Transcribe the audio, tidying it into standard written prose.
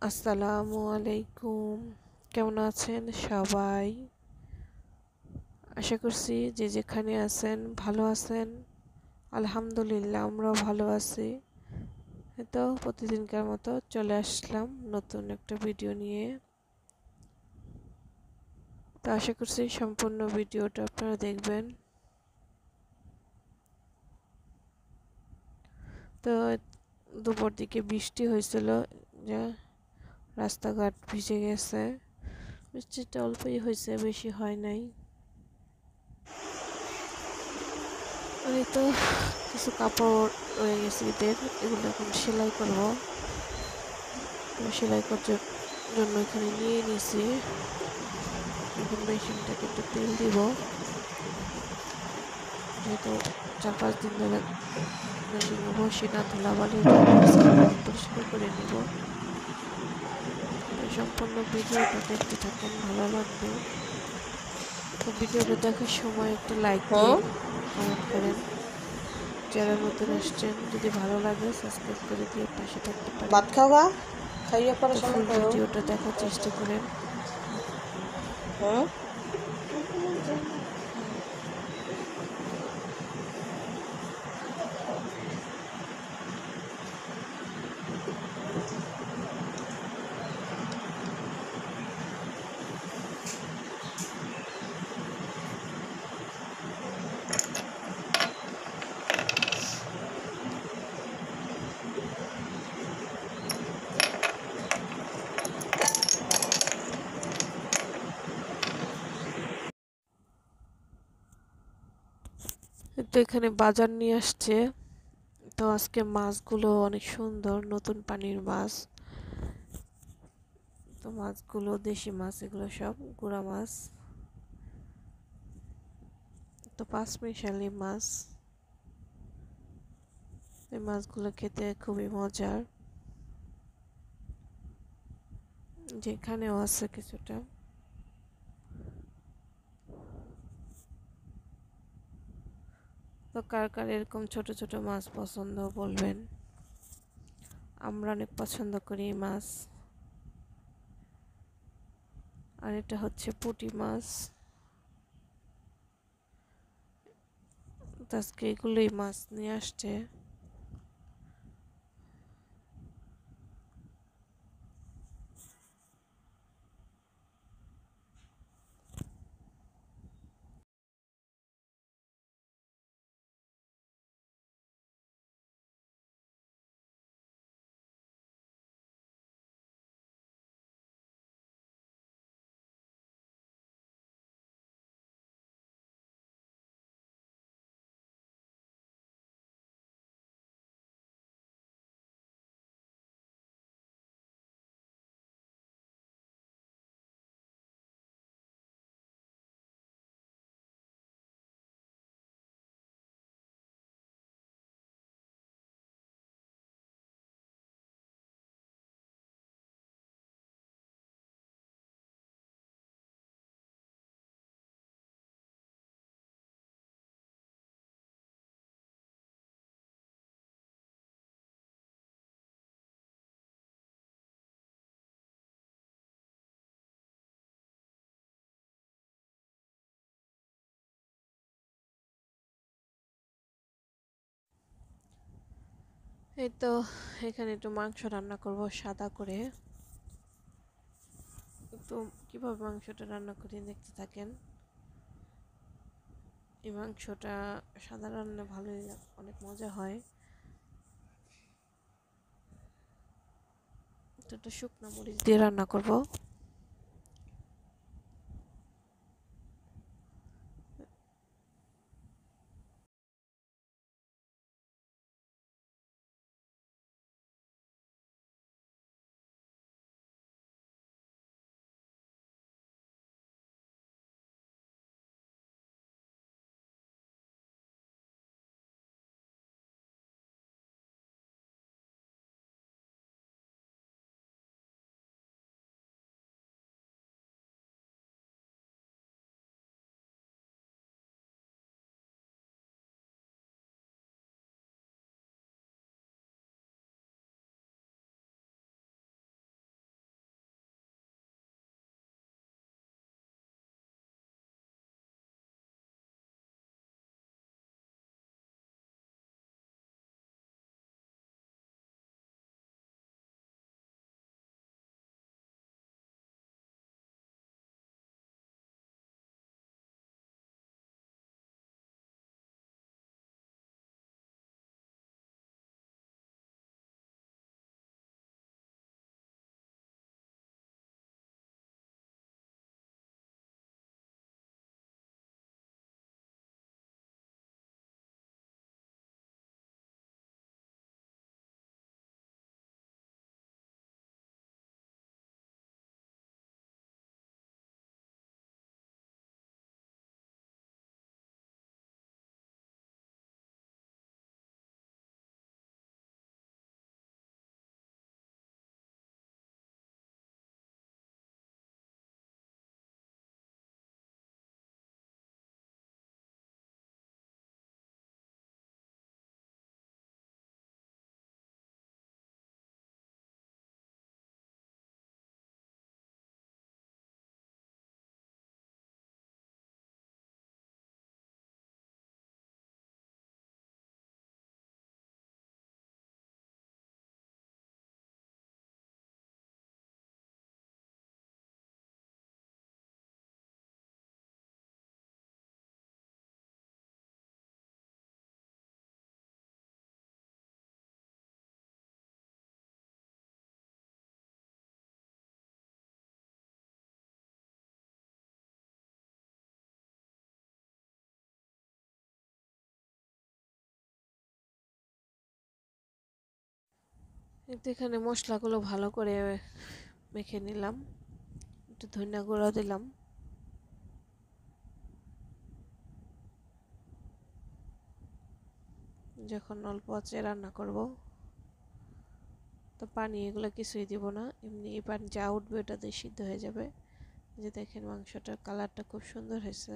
আসসালামু আলাইকুম। কেমন আছেন সবাই? আশা করছি যে যেখানে আছেন ভালো আছেন। আলহামদুলিল্লাহ আমরাও ভালো আছি। তো প্রতিদিনকার মতো চলে আসলাম নতুন একটা ভিডিও নিয়ে। তো আশা করছি সম্পূর্ণ ভিডিওটা আপনারা দেখবেন। তো দুপুর দিকে বৃষ্টি হয়েছিল, যে রাস্তাঘাট ভিজে গেছে। বৃষ্টিটা অল্পই হয়েছে, বেশি হয় নাই। এই তো কিছু কাপড় রয়ে গেছে ঈদের, এগুলো এখন সেলাই করব। তো সেলাই করার জন্য এখানে নিয়ে নিয়েছি। এখন মেশিনটাকে একটু তেল দিব, যেহেতু 4-5 দিন ধরে মেশিনে বসি না, ধুলাবালি পরিষ্কার করে নিব। তো সম্পূর্ণ ভিডিওটা দেখতে থাকেন, ভালো লাগবে। তো ভিডিওটা দেখার সময় একটা লাইক হুম। দিন, কমেন্ট করেন। যারা নতুন আসছেন, যদি ভালো লাগে সাবস্ক্রাইব করে দিয়ে পাশে থাকতে পারেন। ভাত খাওয়া খাইয়ে তো পড়াশোনা ফুল করো। ভিডিওটা দেখার চেষ্টা করেন। হুম। তো এখানে বাজার নিয়ে আসছে। তো আজকে মাছগুলো অনেক সুন্দর, নতুন পানির মাছ। তো মাছগুলো দেশি মাছ, এগুলো সব গুড়া মাছ। তো পাঁচমিশালি মাছ। এই মাছগুলো খেতে খুবই মজার। যেখানেও আছে কিছুটা। তো কার কার এরকম ছোট ছোট মাছ পছন্দ বলবেন। আমরা অনেক পছন্দ করি এই মাছ। আর এটা হচ্ছে পুঁটি মাছ। তো আজকে এগুলোই মাছ নিয়ে আসছে। এই তো এখানে একটু মাংস রান্না করব সাদা করে। তো কিভাবে মাংসটা রান্না করি দেখতে থাকেন। এই মাংসটা সাদা রান্না ভালোই অনেক মজা হয়। তো একটা শুকনো মরিচ দিয়ে রান্না করব। এতে এখানে মশলাগুলো ভালো করে মেখে নিলাম, একটু ধনিয়া গুঁড়ো দিলাম, যখন অল্প আঁচে রান্না করব তো পানি এগুলো কিছুই দিব না, এমনি এই পানি যা উঠবে ওটা দিয়ে সিদ্ধ হয়ে যাবে। যে দেখেন মাংসটার কালারটা খুব সুন্দর হয়েছে।